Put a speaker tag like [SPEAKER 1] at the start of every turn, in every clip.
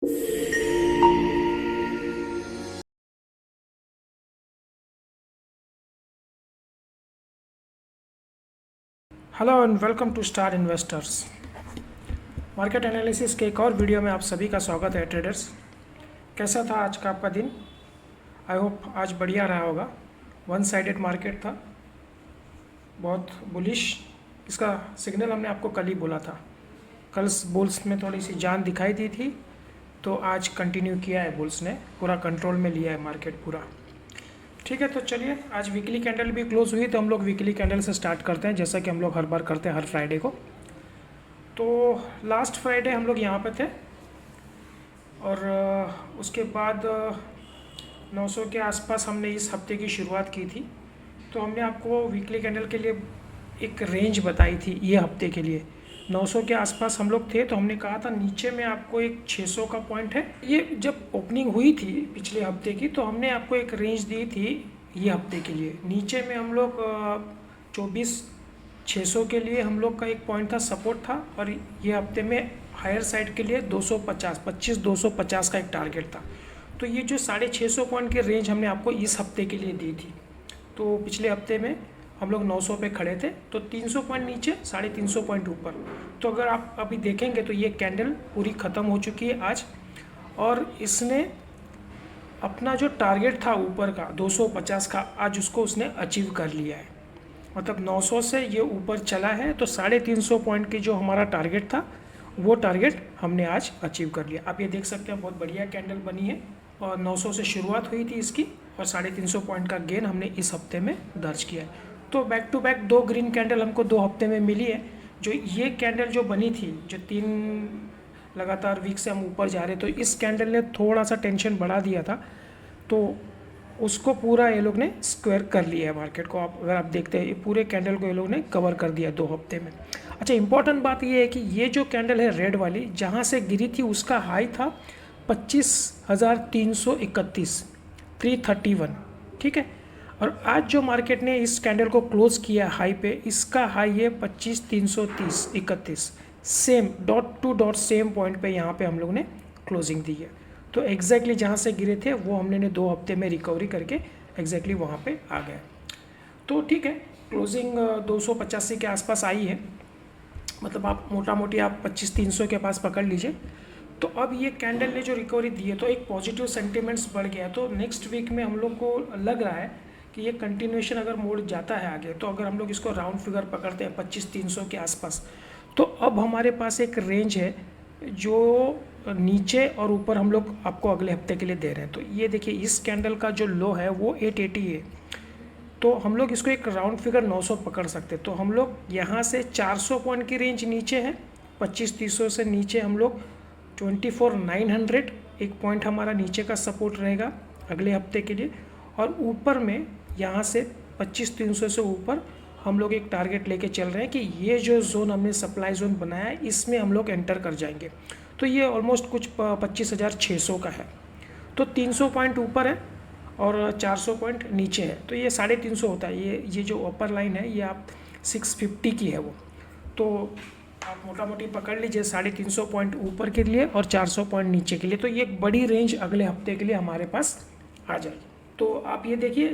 [SPEAKER 1] Hello and welcome to star investors. Market analysis के एक और वीडियो में आप सभी का स्वागत है ट्रेडर्स। कैसा था आज का आपका दिन? आई होप आज बढ़िया रहा होगा। वन साइडेड मार्केट था, बहुत बुलिश। इसका सिग्नल हमने आपको कल ही बोला था। कल बुल्स में थोड़ी सी जान दिखाई दी थी, तो आज कंटिन्यू किया है बुल्स ने, पूरा कंट्रोल में लिया है मार्केट पूरा। ठीक है, तो चलिए आज वीकली कैंडल भी क्लोज हुई, तो हम लोग वीकली कैंडल से स्टार्ट करते हैं, जैसा कि हम लोग हर बार करते हैं हर फ्राइडे को। तो लास्ट फ्राइडे हम लोग यहाँ पे थे और उसके बाद 900 के आसपास हमने इस हफ्ते की शुरुआत की थी। तो हमने आपको वीकली कैंडल के लिए एक रेंज बताई थी ये हफ्ते के लिए। 900 के आसपास हम लोग थे, तो हमने कहा था नीचे में आपको एक 600 का पॉइंट है। ये जब ओपनिंग हुई थी पिछले हफ्ते की, तो हमने आपको एक रेंज दी थी ये हफ्ते के लिए। नीचे में हम लोग 24,600 के लिए हम लोग का एक पॉइंट था, सपोर्ट था, और ये हफ्ते में हायर साइड के लिए 25,250 का एक टारगेट था। तो ये जो 650 पॉइंट की रेंज हमने आपको इस हफ्ते के लिए दी थी। तो पिछले हफ्ते में हम लोग 900 पे खड़े थे, तो 300 पॉइंट नीचे, 350 पॉइंट ऊपर। तो अगर आप अभी देखेंगे तो ये कैंडल पूरी ख़त्म हो चुकी है आज, और इसने अपना जो टारगेट था ऊपर का 250 का, आज उसको उसने अचीव कर लिया है। मतलब 900 से ये ऊपर चला है, तो 350 पॉइंट की जो हमारा टारगेट था वो टारगेट हमने आज अचीव कर लिया। आप ये देख सकते हैं बहुत बढ़िया कैंडल बनी है, और 900 से शुरुआत हुई थी इसकी, और 350 पॉइंट का गेन हमने इस हफ्ते में दर्ज किया है। तो back to back 2 green candle हमको 2 हफ्ते में मिली है। जो ये कैंडल जो बनी थी, जो 3 लगातार वीक से हम ऊपर जा रहे, तो इस कैंडल ने थोड़ा सा टेंशन बढ़ा दिया था, तो उसको पूरा ये लोग ने स्क्वायर कर लिया है मार्केट को। आप अगर आप देखते हैं, ये पूरे कैंडल को ये लोग ने कवर कर दिया 2 हफ्ते में। अच्छा, इंपॉर्टेंट बात ये है कि ये जो कैंडल है रेड वाली, जहाँ से गिरी थी उसका हाई था 25,331, 331, ठीक है। और आज जो मार्केट ने इस कैंडल को क्लोज किया हाई पे, इसका हाई है 25,331, same dot to dot same point पे यहाँ पे हम लोग ने क्लोजिंग दी है। तो एग्जैक्टली जहाँ से गिरे थे वो हमने 2 हफ्ते में रिकवरी करके एग्जैक्टली वहाँ पे आ गए। तो ठीक है, क्लोजिंग 285 के आसपास आई है, मतलब आप मोटा मोटी आप 25,300 के पास पकड़ लीजिए। तो अब ये कैंडल ने जो रिकवरी दी है, तो एक पॉजिटिव सेंटिमेंट्स बढ़ गया। तो नेक्स्ट वीक में हम लोग को लग रहा है कि ये कंटिन्यूएशन अगर मोड जाता है आगे, तो अगर हम लोग इसको राउंड फिगर पकड़ते हैं 25,300 के आसपास, तो अब हमारे पास एक रेंज है जो नीचे और ऊपर हम लोग आपको अगले हफ्ते के लिए दे रहे हैं। तो ये देखिए, इस कैंडल का जो लो है वो 880 है, तो हम लोग इसको एक राउंड फिगर 900 पकड़ सकते हैं। तो हम लोग यहाँ से 400 पॉइंट की रेंज नीचे है, 25,300 से नीचे हम लोग 24,900 एक पॉइंट हमारा नीचे का सपोर्ट रहेगा अगले हफ्ते के लिए। और ऊपर में यहाँ से 25,300 से ऊपर हम लोग एक टारगेट लेके चल रहे हैं कि ये जो जोन हमने सप्लाई जोन बनाया है, इसमें हम लोग एंटर कर जाएंगे। तो ये ऑलमोस्ट कुछ 25,600 का है, तो 300 पॉइंट ऊपर है और 400 पॉइंट नीचे है, तो ये 350 होता है। ये जो अपर लाइन है, ये आप 650 की है वो, तो आप मोटा मोटी पकड़ लीजिए 350 पॉइंट ऊपर के लिए और 400 पॉइंट नीचे के लिए। तो ये एक बड़ी रेंज अगले हफ्ते के लिए हमारे पास आ जाएगी। तो आप ये देखिए,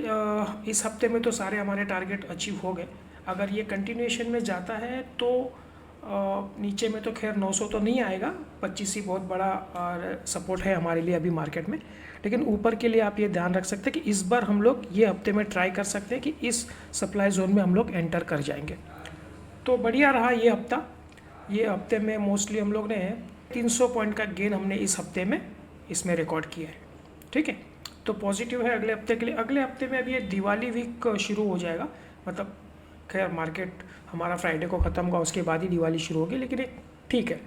[SPEAKER 1] इस हफ्ते में तो सारे हमारे टारगेट अचीव हो गए। अगर ये कंटिन्यूएशन में जाता है तो नीचे में तो खैर 900 तो नहीं आएगा, 25 ही बहुत बड़ा सपोर्ट है हमारे लिए अभी मार्केट में। लेकिन ऊपर के लिए आप ये ध्यान रख सकते हैं कि इस बार हम लोग ये हफ्ते में ट्राई कर सकते हैं कि इस सप्लाई जोन में हम लोग एंटर कर जाएंगे। तो बढ़िया रहा ये हफ्ता। ये हफ्ते में मोस्टली हम लोग ने 300 पॉइंट का गेन हमने इस हफ्ते में इसमें रिकॉर्ड किया है, ठीक है। तो पॉजिटिव है अगले हफ्ते के लिए। अगले हफ्ते में अभी ये दिवाली वीक शुरू हो जाएगा, मतलब खैर मार्केट हमारा फ्राइडे को ख़त्म होगा, उसके बाद ही दिवाली शुरू होगी, लेकिन एक ठीक है,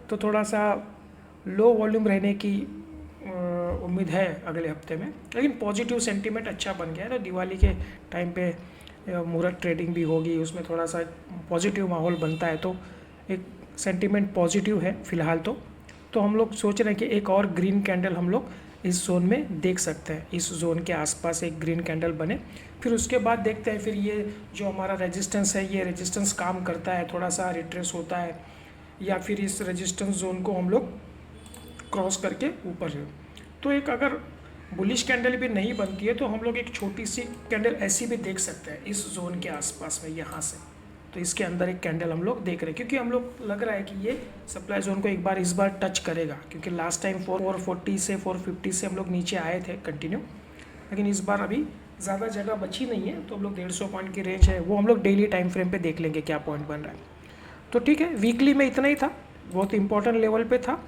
[SPEAKER 1] तो थोड़ा सा लो वॉल्यूम रहने की उम्मीद है अगले हफ्ते में। लेकिन पॉजिटिव सेंटीमेंट अच्छा बन गया है, तो दिवाली के टाइम पे मुहूर्त ट्रेडिंग भी होगी, उसमें थोड़ा सा पॉजिटिव माहौल बनता है, तो एक सेंटीमेंट पॉजिटिव है फ़िलहाल। तो हम लोग सोच रहे हैं कि एक और ग्रीन कैंडल हम लोग इस जोन में देख सकते हैं, इस जोन के आसपास एक ग्रीन कैंडल बने, फिर उसके बाद देखते हैं फिर ये जो हमारा रेजिस्टेंस है, ये रेजिस्टेंस काम करता है, थोड़ा सा रिट्रेस होता है, या फिर इस रेजिस्टेंस जोन को हम लोग क्रॉस करके ऊपर है। तो एक अगर बुलिश कैंडल भी नहीं बनती है तो हम लोग एक छोटी सी कैंडल ऐसी भी देख सकते हैं इस जोन के आसपास में, यहाँ से। तो इसके अंदर एक कैंडल हम लोग देख रहे हैं, क्योंकि हम लोग लग रहा है कि ये सप्लाई जोन को एक बार इस बार टच करेगा, क्योंकि लास्ट टाइम 440 से 450 से हम लोग नीचे आए थे कंटिन्यू, लेकिन इस बार अभी ज़्यादा जगह बची नहीं है। तो हम लोग 150 पॉइंट की रेंज है वो हम लोग डेली टाइम फ्रेम पे देख लेंगे क्या पॉइंट बन रहा है। तो ठीक है, वीकली में इतना ही था, बहुत इंपॉर्टेंट लेवल पे था।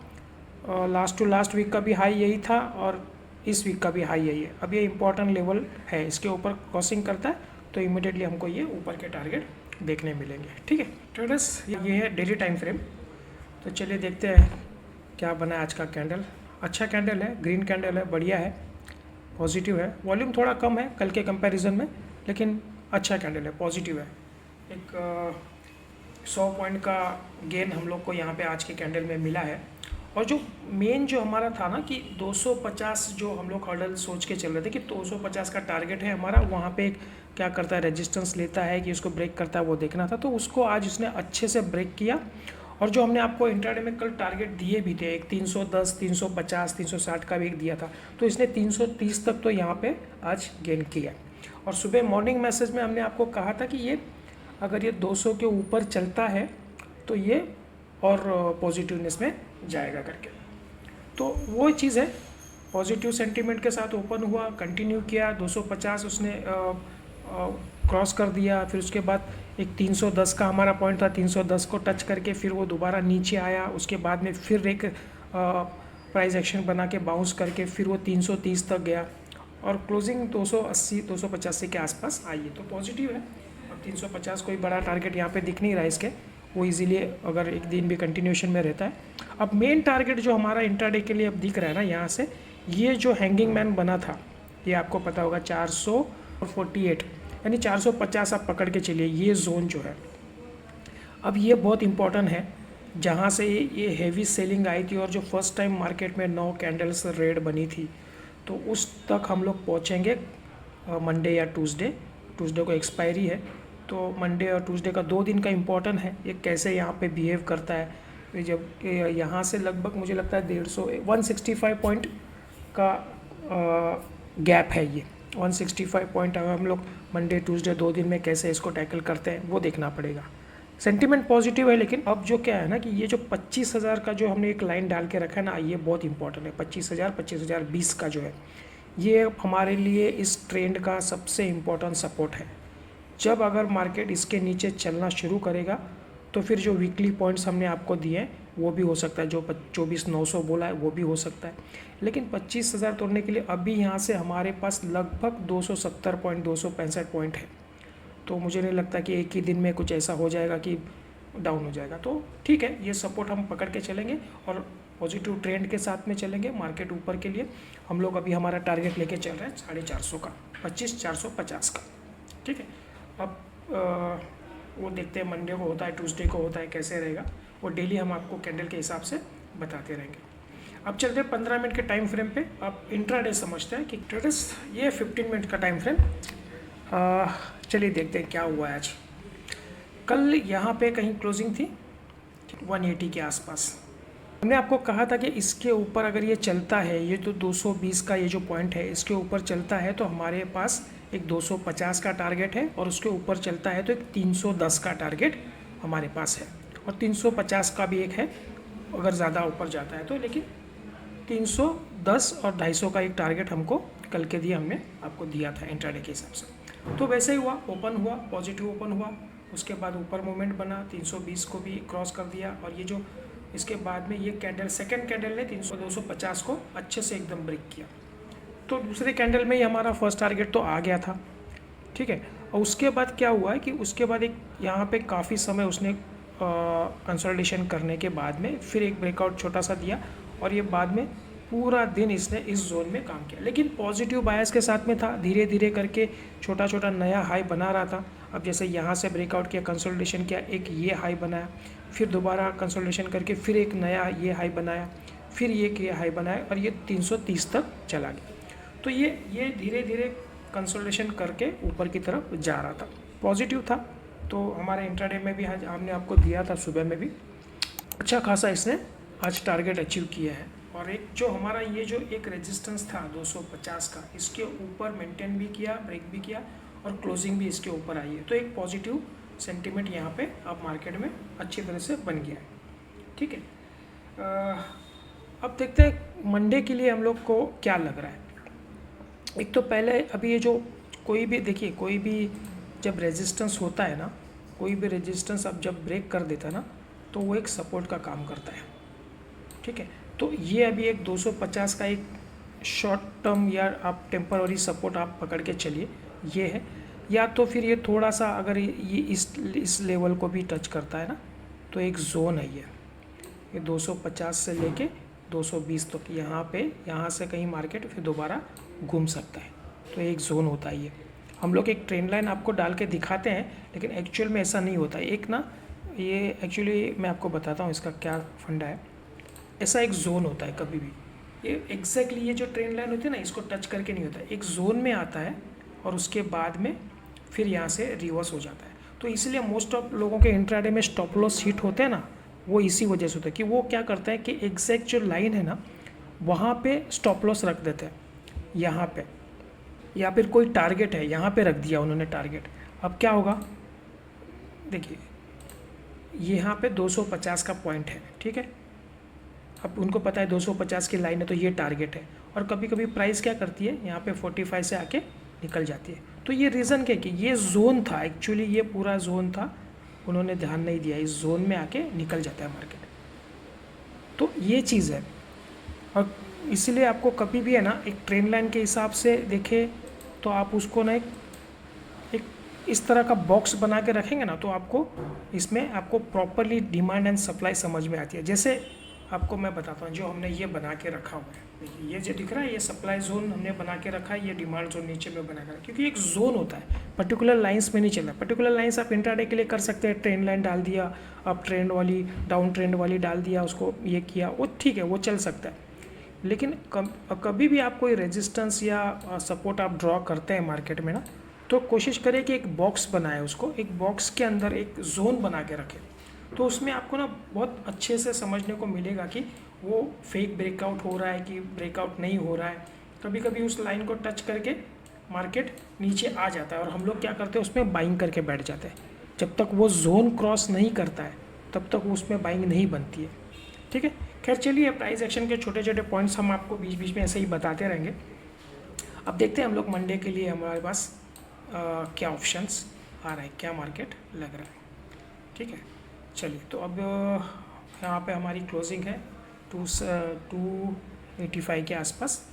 [SPEAKER 1] लास्ट टू लास्ट वीक का भी हाई यही था और इस वीक का भी हाई यही है। अब ये इंपॉर्टेंट लेवल है, इसके ऊपर क्रॉसिंग करता है तो इमीडिएटली हमको ये ऊपर के टारगेट देखने मिलेंगे। ठीक है ट्रेडर्स, ये है डेली टाइम फ्रेम। तो चलिए देखते हैं क्या बना आज का कैंडल। अच्छा कैंडल है, ग्रीन कैंडल है, बढ़िया है, पॉजिटिव है। वॉल्यूम थोड़ा कम है कल के कंपैरिजन में, लेकिन अच्छा कैंडल है, पॉजिटिव है। एक 100 पॉइंट का गेन हम लोग को यहाँ पे आज के कैंडल में मिला है। और जो मेन जो हमारा था ना कि 250 जो हम लोग हर्डल सोच के चल रहे थे कि 250 का टारगेट है हमारा, वहाँ पे क्या करता है, रेजिस्टेंस लेता है कि उसको ब्रेक करता है, वो देखना था। तो उसको आज उसने अच्छे से ब्रेक किया। और जो हमने आपको इंट्राडे में कल टारगेट दिए भी थे, एक 310, 350, 360 का भी एक दिया था, तो इसने 330 तक तो यहाँ पे आज गेन किया। और सुबह मॉर्निंग मैसेज में हमने आपको कहा था कि ये अगर ये 200 के ऊपर चलता है तो ये और पॉजिटिवनेस में जाएगा करके। तो वो चीज़ है, पॉजिटिव सेंटीमेंट के साथ ओपन हुआ, कंटिन्यू किया, 250 उसने क्रॉस कर दिया। फिर उसके बाद एक 310 का हमारा पॉइंट था, 310 को टच करके फिर वो दोबारा नीचे आया। उसके बाद में फिर एक प्राइस एक्शन बना के बाउंस करके फिर वो 330 तक गया और क्लोजिंग 280 285 के आसपास आई है। तो पॉजिटिव है। अब 350 कोई बड़ा टारगेट यहाँ पे दिख नहीं रहा है इसके, वो इजीली अगर एक दिन भी कंटिन्यूशन में रहता है। अब मेन टारगेट जो हमारा इंट्राडे के लिए अब दिख रहा है ना, यहाँ से ये जो हैंगिंग मैन बना था, ये आपको पता होगा 448, यानी 450 आप पकड़ के चलिए, ये जोन जो है अब ये बहुत इंपॉर्टेंट है, जहाँ से ये हैवी सेलिंग आई थी और जो फर्स्ट टाइम मार्केट में 9 कैंडल्स रेड बनी थी, तो उस तक हम लोग पहुँचेंगे मंडे या ट्यूसडे को एक्सपायरी है। तो मंडे और ट्यूसडे का 2 दिन का इम्पोर्टेंट है, ये कैसे यहाँ पे बिहेव करता है। जब यहाँ से लगभग मुझे लगता है 165 पॉइंट का गैप है, ये 165 पॉइंट अगर हम लोग मंडे ट्यूसडे 2 दिन में कैसे इसको टैकल करते हैं वो देखना पड़ेगा। सेंटीमेंट पॉजिटिव है, लेकिन अब जो क्या है ना कि ये जो 25,000 का जो हमने एक लाइन डाल के रखा है ना, ये बहुत इंपॉर्टेंट है। 25,020 का जो है ये हमारे लिए इस ट्रेंड का सबसे इम्पोर्टेंट सपोर्ट है। जब अगर मार्केट इसके नीचे चलना शुरू करेगा तो फिर जो वीकली पॉइंट्स हमने आपको दिए हैं वो भी हो सकता है, जो 24,900 बोला है वो भी हो सकता है। लेकिन 25,000 तोड़ने के लिए अभी यहाँ से हमारे पास लगभग 270 पॉइंट 265 पॉइंट है। तो मुझे नहीं लगता कि एक ही दिन में कुछ ऐसा हो जाएगा कि डाउन हो जाएगा। तो ठीक है, ये सपोर्ट हम पकड़ के चलेंगे और पॉजिटिव ट्रेंड के साथ में चलेंगे मार्केट ऊपर के लिए। हम लोग अभी हमारा टारगेट लेके चल रहे हैं 450 का, 25,450 का। ठीक है, अब वो देखते हैं मंडे को होता है, ट्यूसडे को होता है, कैसे रहेगा वो डेली हम आपको कैंडल के हिसाब से बताते रहेंगे। अब चलते हैं 15 मिनट के टाइम फ्रेम पे। आप इंट्राडे समझते हैं कि ट्रेडर्स, ये 15 मिनट का टाइम फ्रेम। चलिए देखते हैं क्या हुआ है आज। कल यहाँ पे कहीं क्लोजिंग थी 180 के आसपास। हमने आपको कहा था कि इसके ऊपर अगर ये चलता है, ये तो 220 का ये जो पॉइंट है इसके ऊपर चलता है तो हमारे पास एक 250 का टारगेट है, और उसके ऊपर चलता है तो एक 310 का टारगेट हमारे पास है, और 350 का भी एक है अगर ज़्यादा ऊपर जाता है तो। लेकिन 310 और 250 का एक टारगेट हमको कल के दिए, हमने आपको दिया था इंट्राडे के हिसाब से। तो वैसे ही हुआ, ओपन हुआ, पॉजिटिव ओपन हुआ, उसके बाद ऊपर मूवमेंट बना, 320 को भी क्रॉस कर दिया। और ये जो इसके बाद में ये कैंडल, सेकंड कैंडल ने 250 को अच्छे से एकदम ब्रेक किया। तो दूसरे कैंडल में ही हमारा फर्स्ट टारगेट तो आ गया था। ठीक है, और उसके बाद क्या हुआ है कि उसके बाद एक यहाँ पे काफ़ी समय उसने कंसोलिडेशन करने के बाद में फिर एक ब्रेकआउट छोटा सा दिया, और ये बाद में पूरा दिन इसने इस जोन में काम किया, लेकिन पॉजिटिव बायस के साथ में था। धीरे धीरे करके छोटा छोटा नया हाई बना रहा था। अब जैसे यहाँ से ब्रेकआउट किया, कंसोलिडेशन किया, एक ये हाई बनाया, फिर दोबारा कंसोलिडेशन करके फिर एक नया ये हाई बनाया, फिर ये हाई बनाया, और ये 330 तक चला गया। तो ये धीरे धीरे कंसोलिडेशन करके ऊपर की तरफ जा रहा था, पॉजिटिव था। तो हमारे इंट्राडे में भी हमने आपको दिया था सुबह में भी, अच्छा खासा इसने आज टारगेट अचीव किया है। और एक जो हमारा ये जो एक रेजिस्टेंस था 250 का, इसके ऊपर मेंटेन भी किया, ब्रेक भी किया और क्लोजिंग भी इसके ऊपर आई है। तो एक पॉजिटिव सेंटीमेंट यहाँ पे अब मार्केट में अच्छी तरह से बन गया है। ठीक है, अब देखते हैं मंडे के लिए हम लोग को क्या लग रहा है। एक तो पहले अभी ये जो कोई भी देखिए, कोई भी जब रेजिस्टेंस होता है ना, कोई भी रेजिस्टेंस अब जब ब्रेक कर देता है ना, तो वो एक सपोर्ट का काम करता है। ठीक है, तो ये अभी एक 250 का एक शॉर्ट टर्म या आप टेम्पररी सपोर्ट आप पकड़ के चलिए, ये है। या तो फिर ये थोड़ा सा अगर ये इस लेवल को भी टच करता है ना, तो एक जोन है ये 250 से लेके 220 तक, यहाँ से कहीं मार्केट फिर दोबारा घूम सकता है। तो एक जोन होता है ये। हम लोग एक ट्रेंड लाइन आपको डाल के दिखाते हैं, लेकिन एक्चुअल में ऐसा नहीं होता है। एक ना ये एक्चुअली मैं आपको बताता हूँ इसका क्या फंडा है। ऐसा एक जोन होता है कभी भी, ये एग्जैक्टली ये जो ट्रेंड लाइन होती है ना, इसको टच करके नहीं होता है, एक जोन में आता है और उसके बाद में फिर यहाँ से रिवर्स हो जाता है। तो इसलिए मोस्ट ऑफ लोगों के इंट्राडे में स्टॉप लॉस हिट होते हैं ना, वो इसी वजह से होता है कि वो क्या करते हैं कि एग्जैक्ट जो लाइन है ना, वहाँ पे स्टॉप लॉस रख देते हैं यहाँ पे, या फिर कोई टारगेट है यहाँ पे रख दिया उन्होंने टारगेट। अब क्या होगा, देखिए यहाँ पे 250 का पॉइंट है, ठीक है। अब उनको पता है 250 की लाइन है तो ये टारगेट है, और कभी कभी प्राइस क्या करती है यहाँ पे 45 से आके निकल जाती है। तो ये रीज़न क्या कि ये जोन था, एक्चुअली ये पूरा जोन था, उन्होंने ध्यान नहीं दिया, इस जोन में आके निकल जाता है मार्केट। तो ये चीज़ है, और इसीलिए आपको कभी भी है ना एक ट्रेंड लाइन के हिसाब से देखे तो आप उसको ना एक इस तरह का बॉक्स बना के रखेंगे ना, तो आपको इसमें आपको प्रॉपरली डिमांड एंड सप्लाई समझ में आती है। जैसे आपको मैं बताता हूँ, जो हमने ये बना के रखा हुआ है, देखिए ये जो दिख रहा है ये सप्लाई जोन हमने बना के रखा है, ये डिमांड जोन नीचे में बना कर, क्योंकि एक जोन होता है, पर्टिकुलर लाइंस में नहीं चल रहा। पर्टिकुलर लाइंस आप इंट्राडे के लिए कर सकते हैं, ट्रेंड लाइन डाल दिया, अप ट्रेंड वाली, डाउन ट्रेंड वाली डाल दिया, उसको ये किया, वो ठीक है, वो चल सकता है। लेकिन कभी भी आप कोई रेजिस्टेंस या सपोर्ट आप ड्रॉ करते हैं मार्केट में ना, तो कोशिश करें कि एक बॉक्स बनाए, उसको एक बॉक्स के अंदर एक जोन बना के रखें। तो उसमें आपको ना बहुत अच्छे से समझने को मिलेगा कि वो फेक ब्रेकआउट हो रहा है कि ब्रेकआउट नहीं हो रहा है। कभी कभी उस लाइन को टच करके मार्केट नीचे आ जाता है और हम लोग क्या करते हैं, उसमें बाइंग करके बैठ जाते हैं। जब तक वो जोन क्रॉस नहीं करता है तब तक उसमें बाइंग नहीं बनती है। ठीक है, खैर चलिए, प्राइस एक्शन के छोटे छोटे पॉइंट्स हम आपको बीच बीच में ऐसे ही बताते रहेंगे। अब देखते हैं हम लोग मंडे के लिए हमारे पास क्या ऑप्शंस आ रहा है, क्या मार्केट लग रहा है। ठीक है, चलिए, तो अब यहाँ पे हमारी क्लोजिंग है 285 के आसपास।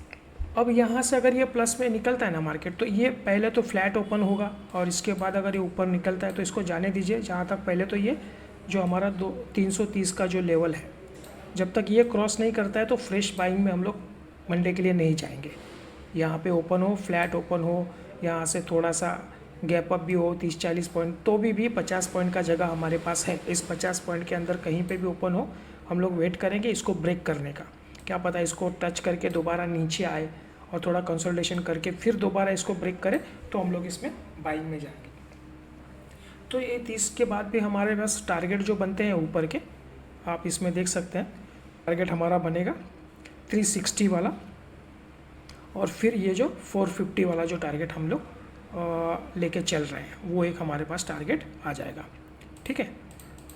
[SPEAKER 1] अब यहाँ से अगर ये प्लस में निकलता है ना मार्केट, तो ये पहले तो फ्लैट ओपन होगा और इसके बाद अगर ये ऊपर निकलता है तो इसको जाने दीजिए जहाँ तक। पहले तो ये जो हमारा 330 का जो लेवल है, जब तक ये क्रॉस नहीं करता है तो फ्रेश बाइंग में हम लोग मंडे के लिए नहीं जाएंगे। यहाँ पे ओपन हो, फ्लैट ओपन हो, यहाँ से थोड़ा सा गैप अप भी हो 30-40 पॉइंट, तो भी 50 पॉइंट का जगह हमारे पास है। इस 50 पॉइंट के अंदर कहीं पे भी ओपन हो, हम लोग वेट करेंगे इसको ब्रेक करने का। क्या पता इसको टच करके दोबारा नीचे आए और थोड़ा कंसोलिडेशन करके फिर दोबारा इसको ब्रेक करे, तो हम लोग इसमें बाइंग में जाएंगे। तो ये 30 के बाद भी हमारे पास टारगेट जो बनते हैं ऊपर के, आप इसमें देख सकते हैं टारगेट हमारा बनेगा 360 वाला, और फिर ये जो 450 वाला जो टारगेट हम लोग लेके चल रहे हैं, वो एक हमारे पास टारगेट आ जाएगा। ठीक है,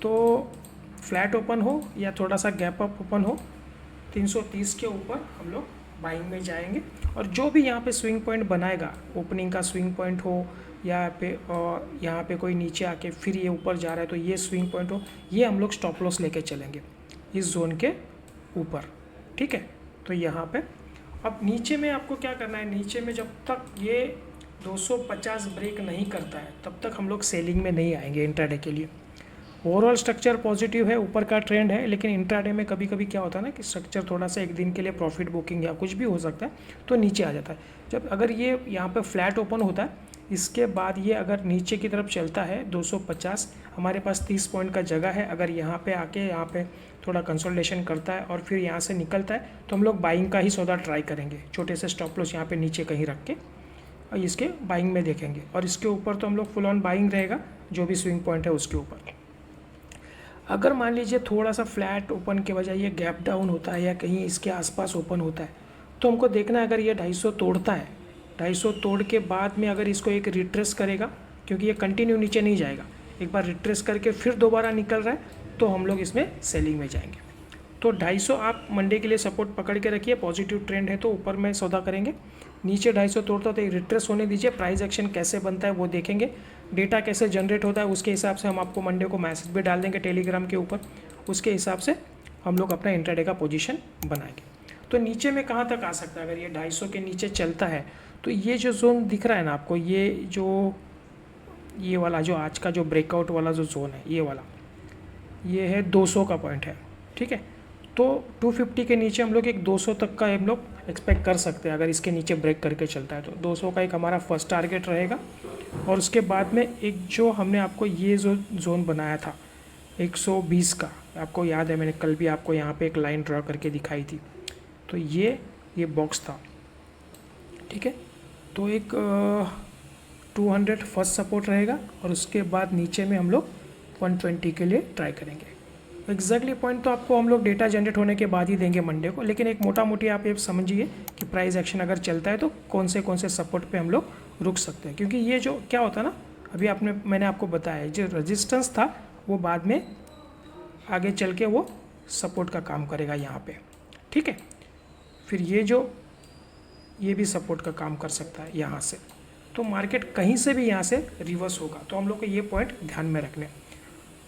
[SPEAKER 1] तो फ्लैट ओपन हो या थोड़ा सा गैप अप ओपन हो, 330 के ऊपर हम लोग बाइंग में जाएंगे। और जो भी यहाँ पे स्विंग पॉइंट बनाएगा, ओपनिंग का स्विंग पॉइंट हो या यहाँ पे कोई नीचे आके फिर ये ऊपर जा रहा है तो ये स्विंग पॉइंट हो, ये हम लोग स्टॉप लॉस लेके चलेंगे इस जोन के ऊपर। ठीक है, तो यहाँ पे अब नीचे में आपको क्या करना है, नीचे में जब तक ये 250 ब्रेक नहीं करता है तब तक हम लोग सेलिंग में नहीं आएंगे इंट्राडे के लिए। ओवरऑल स्ट्रक्चर पॉजिटिव है, ऊपर का ट्रेंड है, लेकिन इंट्राडे में कभी कभी क्या होता है ना कि स्ट्रक्चर थोड़ा सा एक दिन के लिए प्रॉफिट बुकिंग या कुछ भी हो सकता है तो नीचे आ जाता है। जब अगर ये यहाँ पे फ्लैट ओपन होता है, इसके बाद ये अगर नीचे की तरफ चलता है 250, हमारे पास 30 पॉइंट का जगह है। अगर यहाँ पे आके यहाँ पे थोड़ा कंसोलिडेशन करता है और फिर यहाँ से निकलता है तो हम लोग बाइंग का ही सौदा ट्राई करेंगे, छोटे से स्टॉप लॉस यहाँ पे नीचे कहीं रख के, और इसके बाइंग में देखेंगे। और इसके ऊपर तो हम लोग फुल ऑन बाइंग रहेगा, जो भी स्विंग पॉइंट है उसके ऊपर। अगर मान लीजिए थोड़ा सा फ्लैट ओपन के बजाय ये गैप डाउन होता है या कहीं इसके आसपास ओपन होता है, तो हमको देखना है अगर ये 250 तोड़ता है, 250 तोड़ के बाद में अगर इसको एक रिट्रेस करेगा, क्योंकि ये कंटिन्यू नीचे नहीं जाएगा, एक बार रिट्रेस करके फिर दोबारा निकल रहा है तो हम लोग इसमें सेलिंग में जाएंगे। तो 250 आप मंडे के लिए सपोर्ट पकड़ के रखिए, पॉजिटिव ट्रेंड है तो ऊपर में सौदा करेंगे। नीचे 250 तोड़ता तो एक रिट्रेस होने दीजिए, प्राइस एक्शन कैसे बनता है वो देखेंगे, डेटा कैसे जनरेट होता है उसके हिसाब से हम आपको मंडे को मैसेज भी डाल देंगे टेलीग्राम के ऊपर, उसके हिसाब से हम लोग अपना इंट्राडे का पोजीशन बनाएंगे। तो नीचे में कहाँ तक आ सकता है, अगर ये 250 के नीचे चलता है तो ये जो जोन दिख रहा है ना आपको, ये वाला जो आज का जो ब्रेकआउट वाला जो जोन है, ये वाला, ये है 200 का पॉइंट है, ठीक है। तो 250 के नीचे हम लोग एक 200 तक का हम लोग एक्सपेक्ट कर सकते हैं, अगर इसके नीचे ब्रेक करके चलता है तो 200 का एक हमारा फर्स्ट टारगेट रहेगा। और उसके बाद में एक जो हमने आपको ये जो जोन बनाया था 120 का, आपको याद है मैंने कल भी आपको यहाँ पे एक लाइन ड्रॉ करके दिखाई थी, तो ये बॉक्स था, ठीक है। तो एक 200 फर्स्ट सपोर्ट रहेगा और उसके बाद नीचे में हम लोग 120 के लिए ट्राई करेंगे। एग्जैक्टली पॉइंट तो आपको हम लोग डेटा जनरेट होने के बाद ही देंगे मंडे को, लेकिन एक मोटा मोटी आप ये समझिए कि प्राइस एक्शन अगर चलता है तो कौन से सपोर्ट पे हम लोग रुक सकते हैं। क्योंकि ये जो क्या होता है ना, अभी मैंने आपको बताया जो रेजिस्टेंस था वो बाद में आगे चल के वो सपोर्ट का काम करेगा यहाँ पे, ठीक है। फिर ये भी सपोर्ट का काम कर सकता है यहाँ से, तो मार्केट कहीं से भी यहाँ से रिवर्स होगा, तो हम लोग को ये पॉइंट ध्यान में रखने।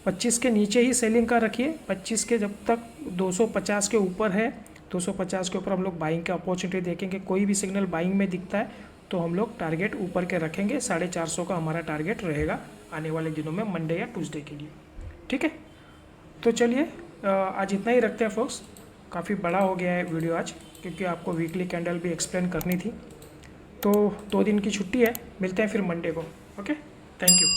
[SPEAKER 1] 25 के नीचे ही सेलिंग का रखिए, 25 के जब तक 250 के ऊपर है, 250 के ऊपर हम लोग बाइंग का अपॉर्चुनिटी देखेंगे, कोई भी सिग्नल बाइंग में दिखता है तो हम लोग टारगेट ऊपर के रखेंगे। 450 का हमारा टारगेट रहेगा आने वाले दिनों में मंडे या ट्यूसडे के लिए, ठीक है। तो चलिए आज इतना ही रखते हैं फोक्स, काफ़ी बड़ा हो गया है वीडियो आज, क्योंकि आपको वीकली कैंडल भी एक्सप्लेन करनी थी। तो 2 दिन की छुट्टी है, मिलते हैं फिर मंडे को, ओके, थैंक यू।